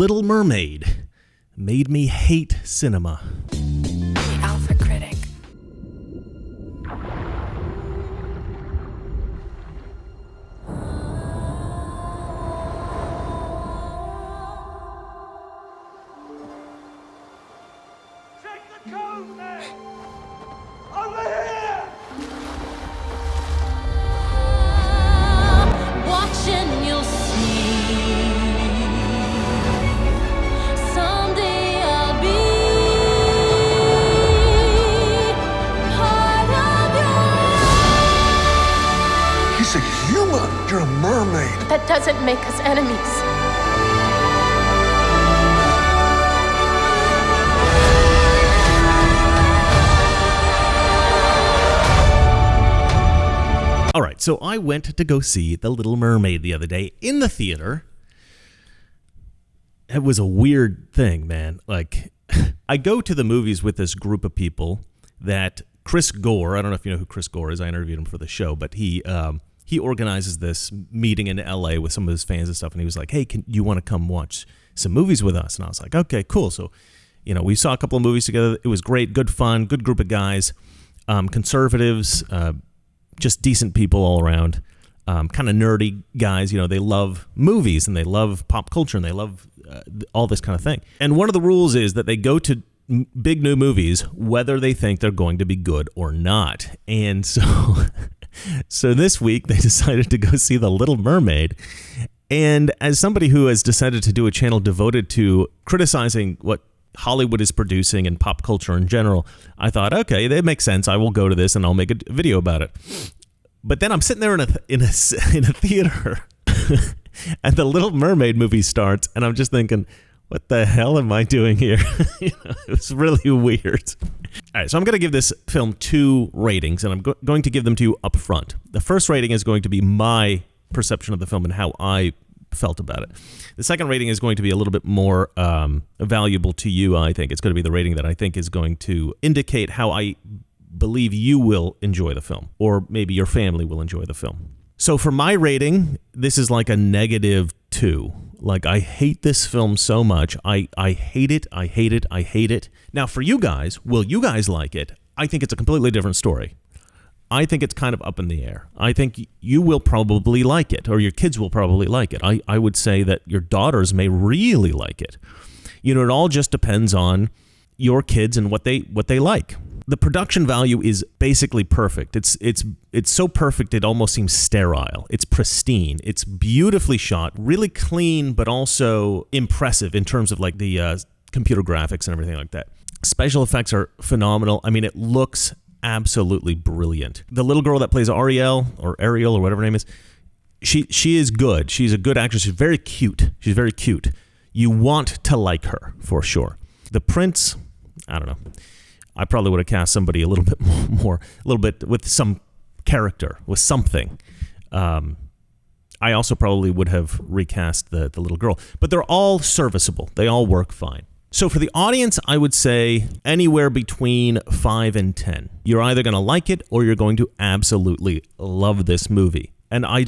Little Mermaid made me hate cinema. The Alpha Critic. Check the code, man! Over here! Watching, you'll see. Someday I'll be part of your. He's a human. You're a mermaid. That doesn't make us enemies. All right, so I went to go see The Little Mermaid the other day in the theater. It was a weird thing, man. Like, I go to the movies with this group of people that Chris Gore, I don't know if you know who Chris Gore is, I interviewed him for the show, but he organizes this meeting in LA with some of his fans and stuff, and he was like, hey, you want to come watch some movies with us? And I was like, okay, cool. So, we saw a couple of movies together. It was great, good fun, good group of guys, conservatives, just decent people all around, kind of nerdy guys. They love movies and they love pop culture and they love all this kind of thing. And one of the rules is that they go to big new movies whether they think they're going to be good or not. And so this week they decided to go see The Little Mermaid. And as somebody who has decided to do a channel devoted to criticizing what Hollywood is producing and pop culture in general, I thought, okay, that makes sense. I will go to this and I'll make a video about it. But then I'm sitting there in a theater and The Little Mermaid movie starts, and I'm just thinking, what the hell am I doing here? It was really weird. All right, so I'm going to give this film 2 ratings, and I'm going to give them to you up front. The first rating is going to be my perception of the film and how I felt about it. The second rating is going to be a little bit more valuable to you, I think. It's going to be the rating that I think is going to indicate how I believe you will enjoy the film, or maybe your family will enjoy the film. So for my rating, this is like a -2. Like, I hate this film so much. I hate it. I hate it. I hate it. Now, for you guys, will you guys like it? I think it's a completely different story. I think it's kind of up in the air. I think you will probably like it, or your kids will probably like it. I would say that your daughters may really like it. It all just depends on your kids and what they like. The production value is basically perfect. It's so perfect it almost seems sterile. It's pristine. It's beautifully shot, really clean, but also impressive in terms of like the computer graphics and everything like that. Special effects are phenomenal. I mean, it looks absolutely brilliant. The little girl that plays Ariel or whatever her name is, she is good. She's a good actress. She's very cute. You want to like her for sure. The prince, I don't know. I probably would have cast somebody a little bit with some character, with something. I also probably would have recast the little girl, but they're all serviceable. They all work fine. So for the audience, I would say anywhere between 5 and 10. You're either going to like it or you're going to absolutely love this movie. And I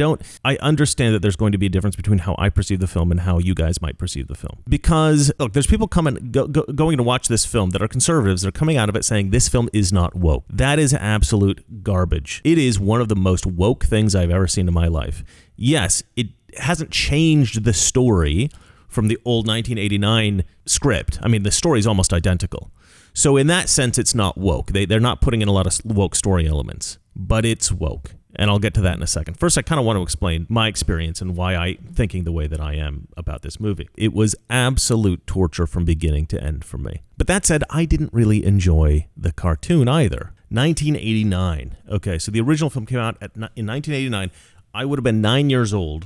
understand that there's going to be a difference between how I perceive the film and how you guys might perceive the film. Because, look, there's people going to watch this film that are conservatives that are coming out of it saying this film is not woke. That is absolute garbage. It is one of the most woke things I've ever seen in my life. Yes, it hasn't changed the story from the old 1989 script. I mean, the story is almost identical. So in that sense, it's not woke. They're not putting in a lot of woke story elements, but it's woke. And I'll get to that in a second. First, I kind of want to explain my experience and why I'm thinking the way that I am about this movie. It was absolute torture from beginning to end for me. But that said, I didn't really enjoy the cartoon either. 1989. Okay, so the original film came out in 1989. I would have been 9 years old.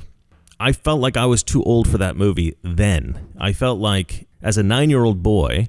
I felt like I was too old for that movie then. I felt like, as a 9-year-old boy,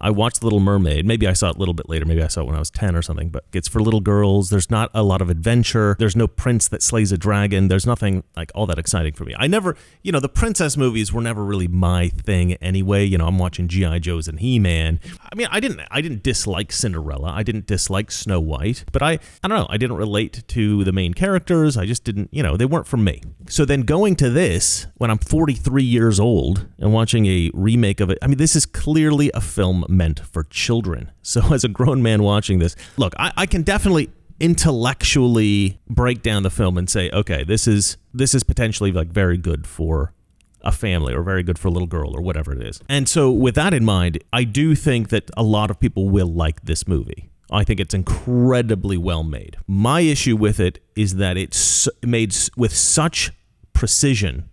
I watched Little Mermaid. Maybe I saw it a little bit later. Maybe I saw it when I was 10 or something, but it's for little girls. There's not a lot of adventure. There's no prince that slays a dragon. There's nothing like all that exciting for me. I never, the princess movies were never really my thing anyway. I'm watching G.I. Joes and He-Man. I mean, I didn't dislike Cinderella. I didn't dislike Snow White, but I don't know. I didn't relate to the main characters. I just didn't, they weren't for me. So then going to this, when I'm 43 years old and watching a remake of it, I mean, this is clearly a film meant for children. So as a grown man watching this, look, I can definitely intellectually break down the film and say, okay, this is potentially like very good for a family or very good for a little girl or whatever it is. And so with that in mind, I do think that a lot of people will like this movie. I think it's incredibly well made. My issue with it is that it's made with such precision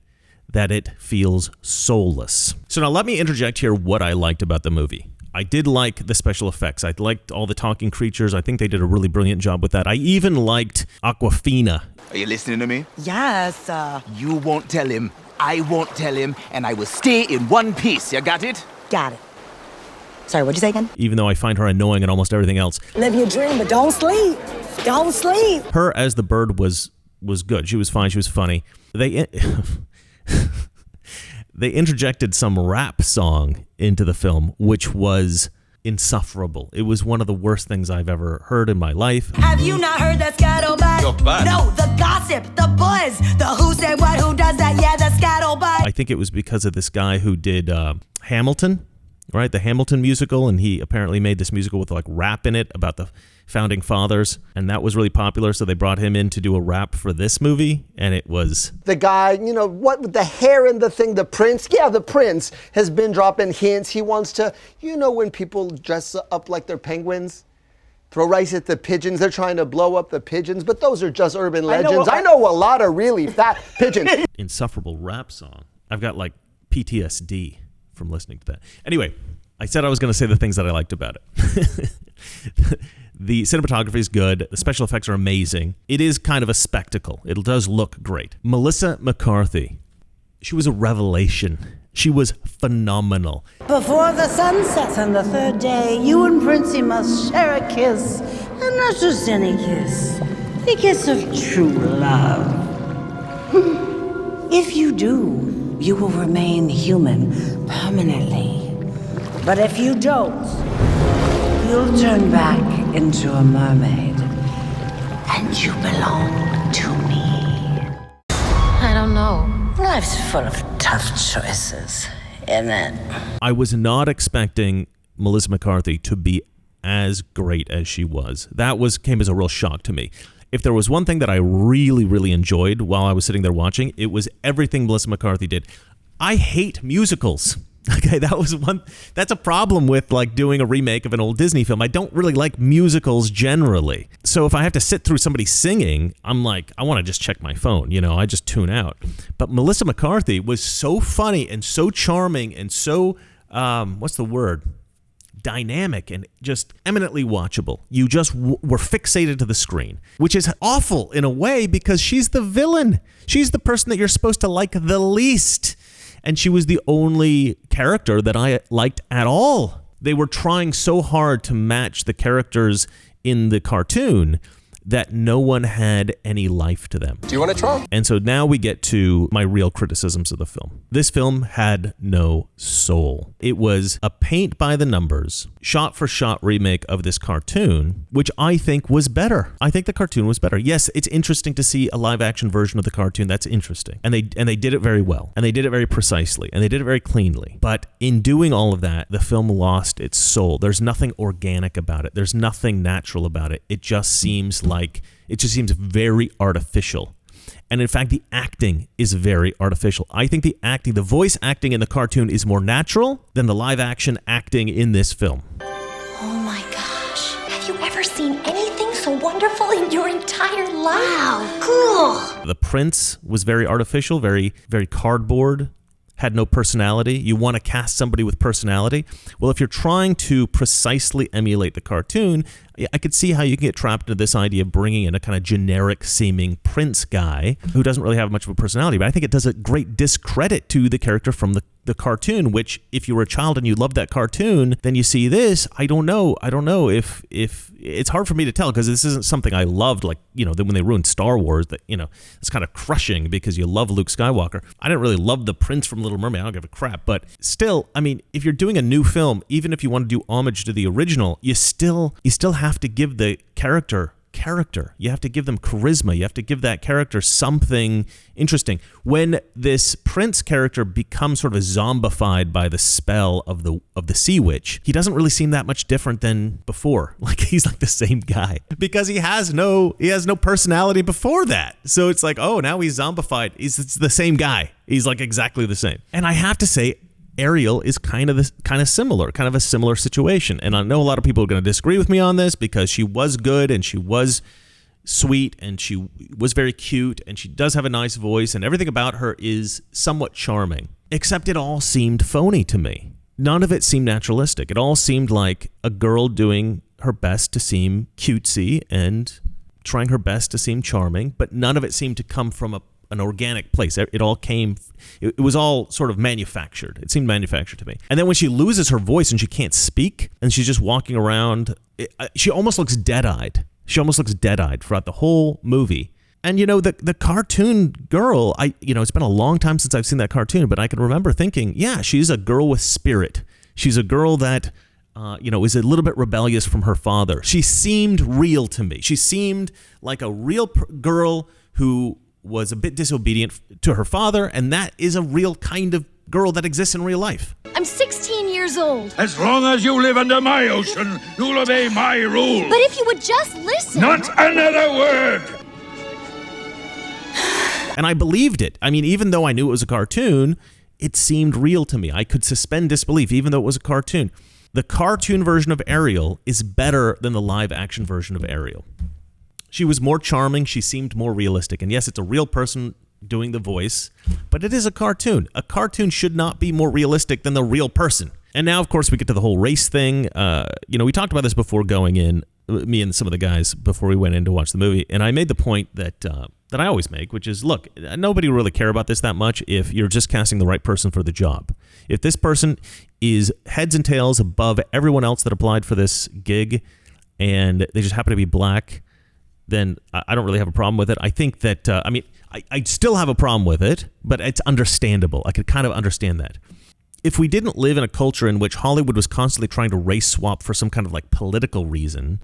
that it feels soulless. So now let me interject here what I liked about the movie. I did like the special effects. I liked all the talking creatures. I think they did a really brilliant job with that. I even liked Awkwafina. Are you listening to me? Yes, You won't tell him, I won't tell him, and I will stay in one piece. You got it? got it. Sorry, what'd you say again? Even though I find her annoying in almost everything else. Live your dream, but don't sleep. Don't sleep. Her as the bird was good. She was fine. She was funny. They interjected some rap song into the film, which was insufferable. It was one of the worst things I've ever heard in my life. Have you not heard that scuttlebutt? Your butt. No, the gossip, the buzz, the who said what, who does that, yeah, the scuttlebutt. I think it was because of this guy who did Hamilton, right? The Hamilton musical, and he apparently made this musical with like rap in it about the founding fathers, and that was really popular, so they brought him in to do a rap for this movie, and it was... The guy, what with the hair and the thing, the prince, the prince has been dropping hints. He wants to, when people dress up like they're penguins, throw rice at the pigeons, they're trying to blow up the pigeons, but those are just urban legends. I know a lot of really fat pigeons. Insufferable rap song. I've got like PTSD from listening to that. Anyway, I said I was going to say the things that I liked about it. The cinematography is good. The special effects are amazing. It is kind of a spectacle. It does look great. Melissa McCarthy, she was a revelation. She was phenomenal. Before the sun sets on the third day, you and Princey must share a kiss. And not just any kiss. The kiss of true love. If you do, you will remain human permanently. But if you don't, you'll turn back into a mermaid. And you belong to me. I don't know. Life's full of tough choices, isn't it? I was not expecting Melissa McCarthy to be as great as she was. That came as a real shock to me. If there was one thing that I really, really enjoyed while I was sitting there watching, it was everything Melissa McCarthy did. I hate musicals. Okay, that's a problem with like doing a remake of an old Disney film. I don't really like musicals generally. So if I have to sit through somebody singing, I'm like, I want to just check my phone, I just tune out. But Melissa McCarthy was so funny and so charming and so, what's the word? Dynamic and just eminently watchable. You just were fixated to the screen, which is awful in a way because she's the villain. She's the person that you're supposed to like the least. And she was the only character that I liked at all. They were trying so hard to match the characters in the cartoon that no one had any life to them. Do you want to try? And so now we get to my real criticisms of the film. This film had no soul. It was a paint by the numbers, shot-for-shot remake of this cartoon, which I think was better. I think the cartoon was better. Yes, it's interesting to see a live-action version of the cartoon. That's interesting. And they did it very well. And they did it very precisely. And they did it very cleanly. But in doing all of that, the film lost its soul. There's nothing organic about it. There's nothing natural about it. It just seems very artificial. And in fact, the acting is very artificial. I think the voice acting in the cartoon is more natural than the live action acting in this film. Oh my gosh. Have you ever seen anything so wonderful in your entire life? Wow, cool. The prince was very artificial, very, very cardboard, had no personality. You want to cast somebody with personality? Well, if you're trying to precisely emulate the cartoon, I could see how you can get trapped into this idea of bringing in a kind of generic-seeming prince guy who doesn't really have much of a personality. But I think it does a great discredit to the character from the cartoon, which if you were a child and you loved that cartoon, then you see this. I don't know if it's hard for me to tell because this isn't something I loved, like, when they ruined Star Wars, that, it's kind of crushing because you love Luke Skywalker. I didn't really love the prince from Little Mermaid. I don't give a crap. But still, I mean, if you're doing a new film, even if you want to do homage to the original, you still have to give the character. You have to give them charisma. You have to give that character something interesting. When this prince character becomes sort of zombified by the spell of the sea witch, he doesn't really seem that much different than before. Like, he's like the same guy because he has no personality before that. So it's like, oh, now he's zombified. It's the same guy. He's like exactly the same. And I have to say, Ariel is kind of a similar situation. And I know a lot of people are going to disagree with me on this because she was good and she was sweet and she was very cute and she does have a nice voice and everything about her is somewhat charming, except it all seemed phony to me. None of it seemed naturalistic. It all seemed like a girl doing her best to seem cutesy and trying her best to seem charming, but none of it seemed to come from an organic place. It all came, it was all sort of manufactured. It seemed manufactured to me. And then when she loses her voice and she can't speak and she's just walking around, she almost looks dead-eyed. She almost looks dead-eyed throughout the whole movie. And, the cartoon girl, it's been a long time since I've seen that cartoon, but I can remember thinking, yeah, she's a girl with spirit. She's a girl that, is a little bit rebellious from her father. She seemed real to me. She seemed like a real girl who was a bit disobedient to her father, and that is a real kind of girl that exists in real life. I'm 16 years old. As long as you live under my ocean, you'll obey my rule. But if you would just listen. Not another word. And I believed it. I mean, even though I knew it was a cartoon, it seemed real to me. I could suspend disbelief, even though it was a cartoon. The cartoon version of Ariel is better than the live action version of Ariel. She was more charming. She seemed more realistic. And yes, it's a real person doing the voice, but it is a cartoon. A cartoon should not be more realistic than the real person. And now, of course, we get to the whole race thing. We talked about this before going in, me and some of the guys, before we went in to watch the movie. And I made the point that I always make, which is, look, nobody will really care about this that much if you're just casting the right person for the job. If this person is heads and tails above everyone else that applied for this gig and they just happen to be black, then I don't really have a problem with it. I think that, I still have a problem with it, but it's understandable. I could kind of understand that. If we didn't live in a culture in which Hollywood was constantly trying to race swap for some kind of like political reason,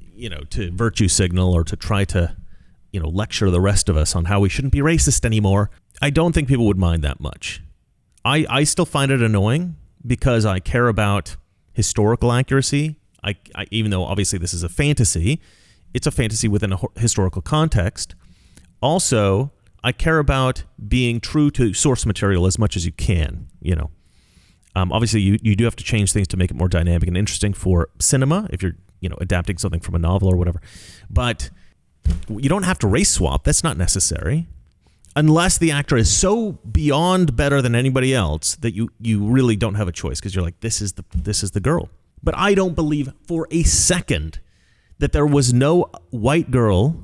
to virtue signal or to try to, lecture the rest of us on how we shouldn't be racist anymore, I don't think people would mind that much. I still find it annoying because I care about historical accuracy. I even though obviously this is a fantasy, it's a fantasy within a historical context. Also, I care about being true to source material as much as you can, Obviously, you do have to change things to make it more dynamic and interesting for cinema if you're, adapting something from a novel or whatever. But you don't have to race swap. That's not necessary. Unless the actor is so beyond better than anybody else that you really don't have a choice because you're like, this is the girl. But I don't believe for a second that there was no white girl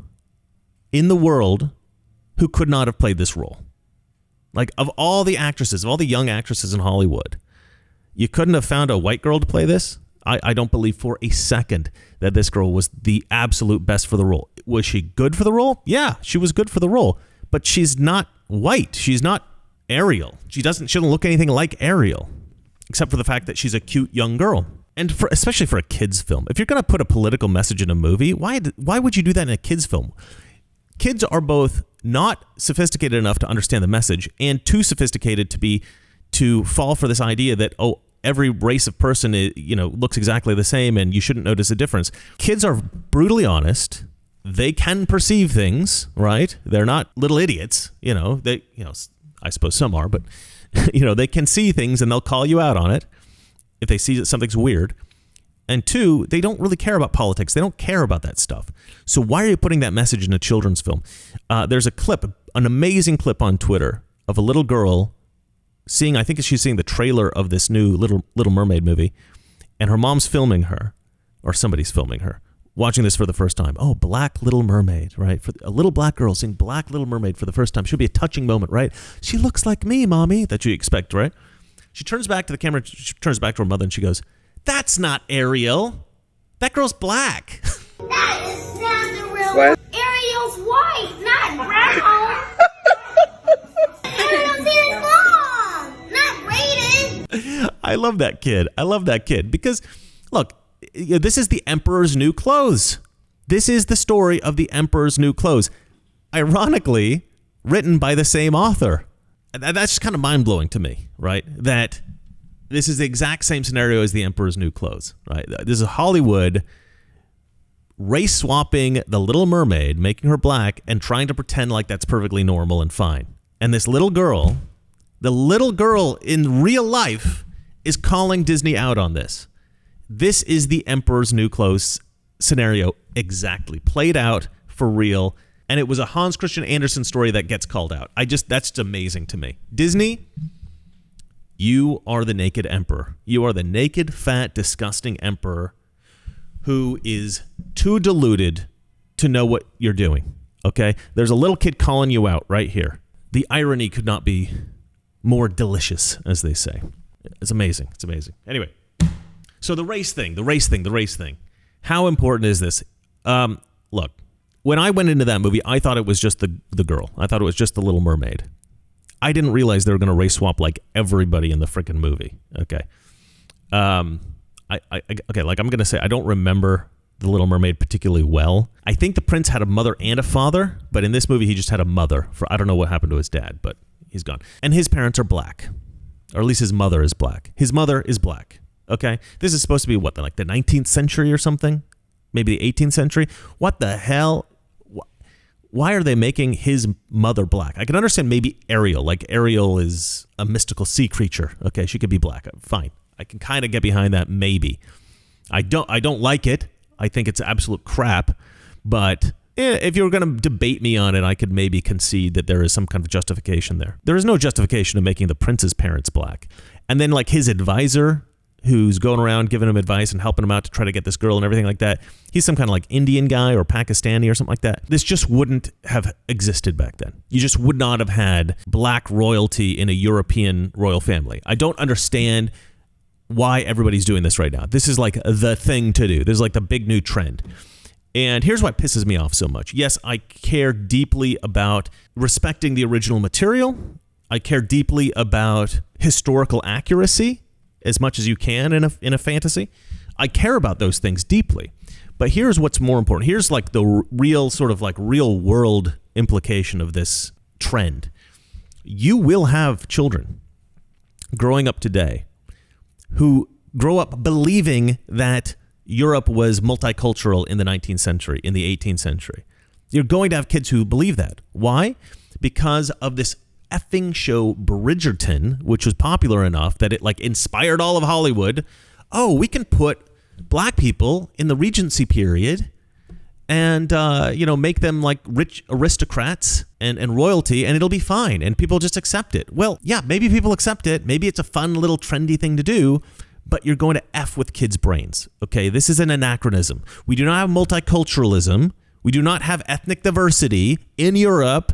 in the world who could not have played this role. Like, of all the actresses, of all the young actresses in Hollywood, you couldn't have found a white girl to play this? I don't believe for a second that this girl was the absolute best for the role. Was she good for the role? Yeah, she was good for the role. But she's not white. She's not Ariel. She doesn't look anything like Ariel, except for the fact that she's a cute young girl. And especially for a kid's film. If you're going to put a political message in a movie, why would you do that in a kid's film? Kids are both not sophisticated enough to understand the message and too sophisticated to fall for this idea that, every race of person looks exactly the same and you shouldn't notice a difference. Kids are brutally honest. They can perceive things, right? They're not little idiots, I suppose some are, but they can see things and they'll call you out on it if they see that something's weird. And two, they don't really care about politics. They don't care about that stuff. So why are you putting that message in a children's film? There's a clip, an amazing clip on Twitter of a little girl I think she's seeing the trailer of this new Little Mermaid movie, and her mom's filming her, or somebody's filming her, watching this for the first time. Oh, Black Little Mermaid, right? For a little black girl seeing Black Little Mermaid for the first time. She'll be a touching moment, right? She looks like me, mommy, that you expect, right? She turns back to the camera, she turns back to her mother, and she goes, "That's not Ariel. That girl's black." That is not the real one. Ariel's white, not brown. Ariel's here long, not braided. I love that kid because, look, this is the Emperor's New Clothes. This is the story of the Emperor's New Clothes. Ironically, written by the same author. That's just kind of mind-blowing to me, right? That this is the exact same scenario as the Emperor's New Clothes, right? This is Hollywood race swapping the Little Mermaid, making her black, and trying to pretend like that's perfectly normal and fine. And this little girl, the little girl in real life, is calling Disney out on this. This is the Emperor's New Clothes scenario exactly, played out for real. And it was a Hans Christian Andersen story that gets called out. That's just amazing to me. Disney, you are the naked emperor. You are the naked, fat, disgusting emperor who is too deluded to know what you're doing, okay? There's a little kid calling you out right here. The irony could not be more delicious, as they say. It's amazing. It's amazing. Anyway, so the race thing. How important is this? Look, when I went into that movie, I thought it was just the girl. I thought it was just the Little Mermaid. I didn't realize they were going to race swap like everybody in the freaking movie. Okay. Okay, like I'm going to say I don't remember the Little Mermaid particularly well. I think the prince had a mother and a father, but in this movie he just had a mother. I don't know what happened to his dad, but he's gone. And his parents are black, or at least his mother is black. His mother is black. Okay, this is supposed to be what, like the 19th century or something? Maybe the 18th century? What the hell? Why are they making his mother black? I can understand maybe Ariel. Like Ariel is a mystical sea creature. Okay, she could be black. Fine. I can kind of get behind that maybe. I don't like it. I think it's absolute crap. But if you were going to debate me on it, I could maybe concede that there is some kind of justification there. There is no justification of making the prince's parents black. And then like his advisor, who's going around giving him advice and helping him out to try to get this girl and everything like that. He's some kind of like Indian guy or Pakistani or something like that. This just wouldn't have existed back then. You just would not have had black royalty in a European royal family. I don't understand why everybody's doing this right now. This is like the thing to do. This is like the big new trend. And here's what pisses me off so much. Yes, I care deeply about respecting the original material. I care deeply about historical accuracy as much as you can in a fantasy. I care about those things deeply. But here's what's more important. Here's like the real sort of like real world implication of this trend. You will have children growing up today who grow up believing that Europe was multicultural in the 19th century, in the 18th century. You're going to have kids who believe that. Why? Because of this effing show Bridgerton, which was popular enough that it like inspired all of Hollywood. Oh, we can put black people in the Regency period and make them like rich aristocrats and royalty, and it'll be fine and people just accept it. Well, yeah, maybe people accept it. Maybe it's a fun little trendy thing to do, but you're going to F with kids' brains. Okay, this is an anachronism. We do not have multiculturalism. We do not have ethnic diversity in Europe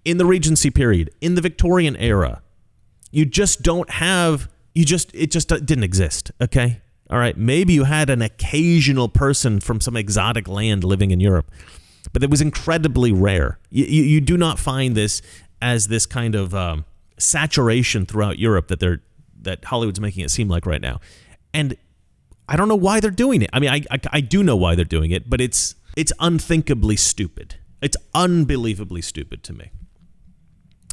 in the Regency period, in the Victorian era. You just don't have, it just didn't exist, okay? All right, maybe you had an occasional person from some exotic land living in Europe, but it was incredibly rare. You do not find this as this kind of saturation throughout Europe that Hollywood's making it seem like right now. And I don't know why they're doing it. I mean, I do know why they're doing it, but it's unthinkably stupid. It's unbelievably stupid to me.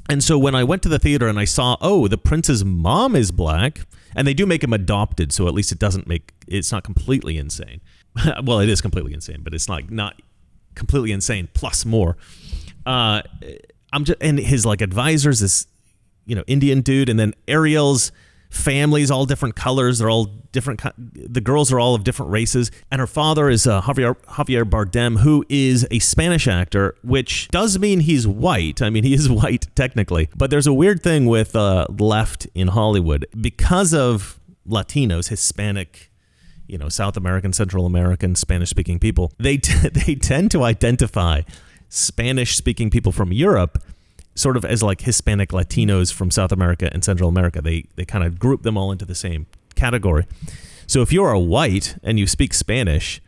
And so when I went to the theater and I saw, oh, the prince's mom is black, and they do make him adopted, so at least it's not completely insane. Well, it is completely insane, but it's not completely insane plus more. And his like advisors, this Indian dude, and then Ariel's family's all different colors. They're all different. The girls are all of different races. And her father is Javier Bardem, who is a Spanish actor, which does mean he's white. I mean, he is white technically. But there's a weird thing with left in Hollywood. Because of Latinos, Hispanic, South American, Central American, Spanish-speaking people, they tend to identify Spanish-speaking people from Europe sort of as like Hispanic Latinos from South America and Central America. They kind of group them all into the same category. So if you're a white and you speak Spanish,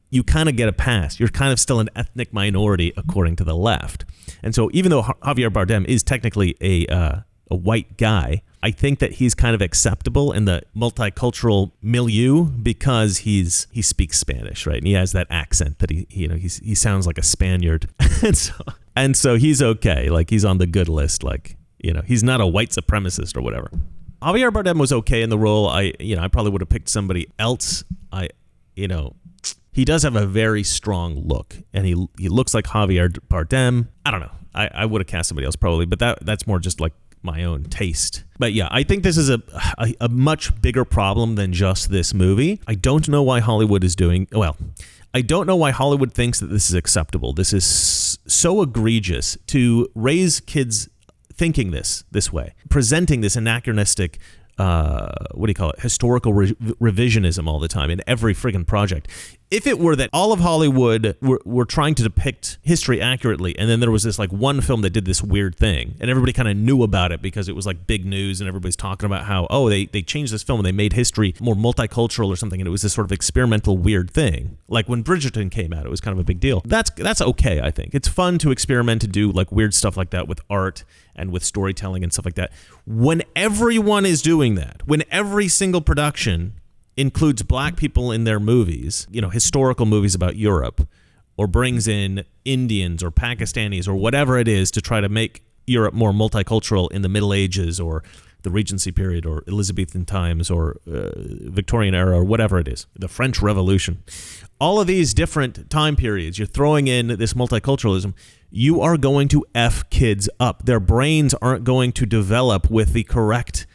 you kind of get a pass. You're kind of still an ethnic minority according to the left. And so even though Javier Bardem is technically a white guy, I think that he's kind of acceptable in the multicultural milieu because he speaks Spanish, right? And he has that accent that he sounds like a Spaniard. and so he's okay. Like, he's on the good list. Like, he's not a white supremacist or whatever. Javier Bardem was okay in the role. I probably would have picked somebody else. He does have a very strong look, and he looks like Javier Bardem. I don't know. I would have cast somebody else probably, but that's more just like my own taste. But yeah, I think this is a much bigger problem than just this movie. I don't know why Hollywood is doing well. I don't know why Hollywood thinks that this is acceptable. This is so egregious to raise kids thinking this way, presenting this anachronistic historical revisionism all the time in every friggin' project. If it were that all of Hollywood were trying to depict history accurately, and then there was this like one film that did this weird thing, and everybody kind of knew about it because it was like big news, and everybody's talking about how, they changed this film and they made history more multicultural or something, and it was this sort of experimental weird thing. Like when Bridgerton came out, it was kind of a big deal. That's okay, I think. It's fun to experiment, to do like weird stuff like that with art and with storytelling and stuff like that. When everyone is doing that, when every single production includes black people in their movies, historical movies about Europe, or brings in Indians or Pakistanis or whatever it is to try to make Europe more multicultural in the Middle Ages or the Regency period or Elizabethan times or Victorian era or whatever it is, the French Revolution. All of these different time periods, you're throwing in this multiculturalism, you are going to F kids up. Their brains aren't going to develop with the correct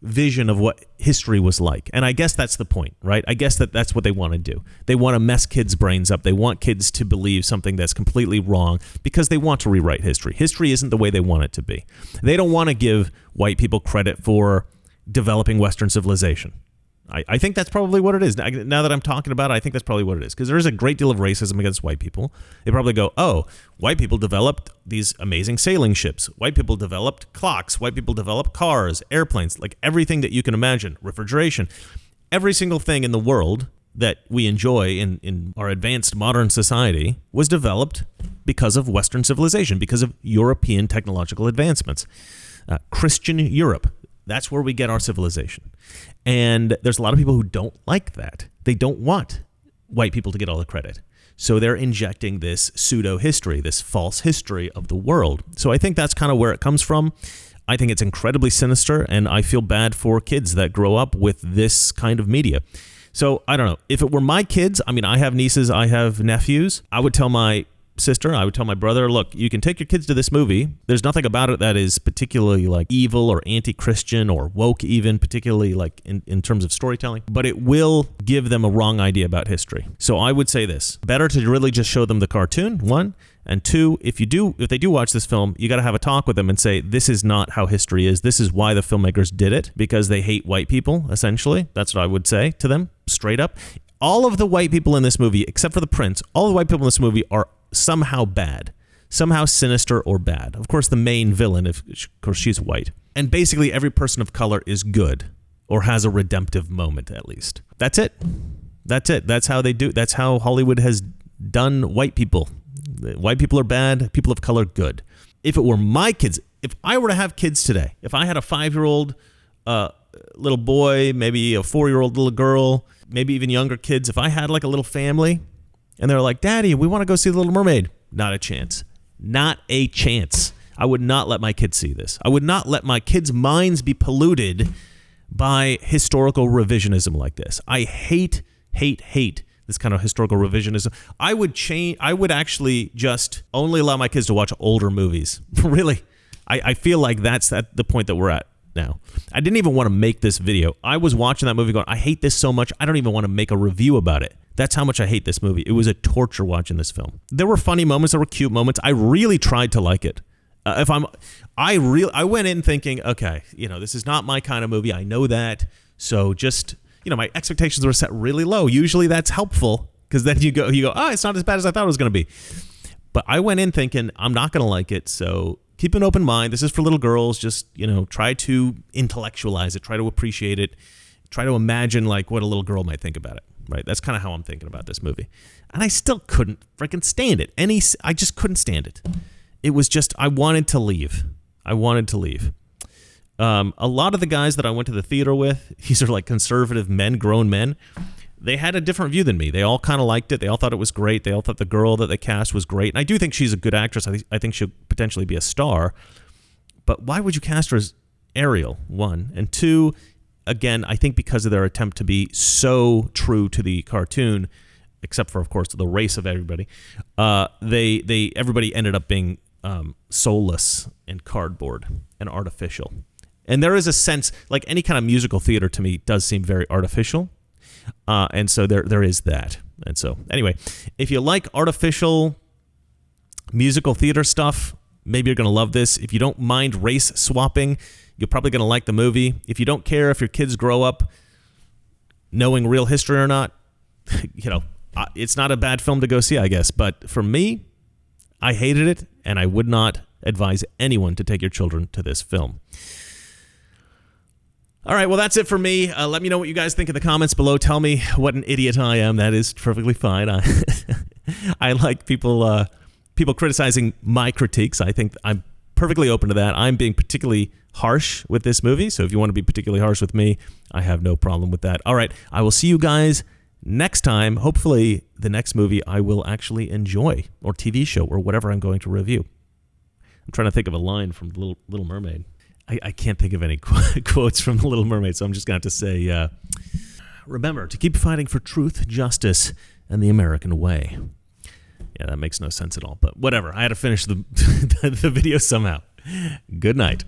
vision of what history was like. And I guess that's the point, right? I guess that's what they want to do. They want to mess kids' brains up. They want kids to believe something that's completely wrong because they want to rewrite history. History isn't the way they want it to be. They don't want to give white people credit for developing Western civilization. I think that's probably what it is. Now that I'm talking about it, I think that's probably what it is, because there is a great deal of racism against white people. They probably go, white people developed these amazing sailing ships. White people developed clocks. White people developed cars, airplanes, like everything that you can imagine, refrigeration. Every single thing in the world that we enjoy in our advanced modern society was developed because of Western civilization, because of European technological advancements. Christian Europe. That's where we get our civilization. And there's a lot of people who don't like that. They don't want white people to get all the credit. So they're injecting this pseudo-history, this false history of the world. So I think that's kind of where it comes from. I think it's incredibly sinister, and I feel bad for kids that grow up with this kind of media. So I don't know. If it were my kids, I have nieces, I have nephews, I would tell my sister, I would tell my brother, look, you can take your kids to this movie. There's nothing about it that is particularly like evil or anti-Christian or woke even, particularly like in terms of storytelling, but it will give them a wrong idea about history. So I would say this, better to really just show them the cartoon, one, and two, if they do watch this film, you got to have a talk with them and say, this is not how history is. This is why the filmmakers did it, because they hate white people, essentially. That's what I would say to them, straight up. All of the white people in this movie, except for the prince, all the white people in this movie are somehow bad, somehow sinister or bad. Of course, the main villain, of course, she's white. And basically every person of color is good or has a redemptive moment, at least. That's it. That's how they do. That's how Hollywood has done white people. White people are bad, people of color good. If it were my kids, if I were to have kids today, if I had a 5-year-old little boy, maybe a 4-year-old little girl, maybe even younger kids, if I had like a little family, and they're like, Daddy, we want to go see The Little Mermaid. Not a chance. Not a chance. I would not let my kids see this. I would not let my kids' minds be polluted by historical revisionism like this. I hate this kind of historical revisionism. I would actually just only allow my kids to watch older movies. Really. I feel like that's at the point that we're at now. I didn't even want to make this video. I was watching that movie going, I hate this so much, I don't even want to make a review about it. That's how much I hate this movie. It was a torture watching this film. There were funny moments, there were cute moments. I really tried to like it. I went in thinking, okay, this is not my kind of movie. I know that. So just, my expectations were set really low. Usually that's helpful because then you go, it's not as bad as I thought it was going to be. But I went in thinking I'm not going to like it. So keep an open mind. This is for little girls. Just, try to intellectualize it. Try to appreciate it. Try to imagine like what a little girl might think about it, right? That's kind of how I'm thinking about this movie. And I still couldn't freaking stand it. I just couldn't stand it. It was just, I wanted to leave. A lot of the guys that I went to the theater with, these are like conservative men, grown men, they had a different view than me. They all kind of liked it. They all thought it was great. They all thought the girl that they cast was great. And I do think she's a good actress. I think she'll potentially be a star. But why would you cast her as Ariel, one? And two, again, I think because of their attempt to be so true to the cartoon, except for, of course, the race of everybody, everybody ended up being soulless and cardboard and artificial. And there is a sense, like any kind of musical theater to me does seem very artificial. And so there is that. And so anyway, if you like artificial musical theater stuff, maybe you're going to love this. If you don't mind race swapping, you're probably going to like the movie. If you don't care if your kids grow up knowing real history or not, it's not a bad film to go see, I guess. But for me, I hated it, and I would not advise anyone to take your children to this film. All right, well, that's it for me. Let me know what you guys think in the comments below. Tell me what an idiot I am. That is perfectly fine. I like people criticizing my critiques. I think I'm perfectly open to that. I'm being particularly harsh with this movie, so if you want to be particularly harsh with me, I have no problem with that. All right, I will see you guys next time. Hopefully, the next movie I will actually enjoy, or TV show, or whatever I'm going to review. I'm trying to think of a line from Little Mermaid. I can't think of any quotes from The Little Mermaid, so I'm just going to have to say, remember to keep fighting for truth, justice, and the American way. Yeah, that makes no sense at all, but whatever. I had to finish the video somehow. Good night.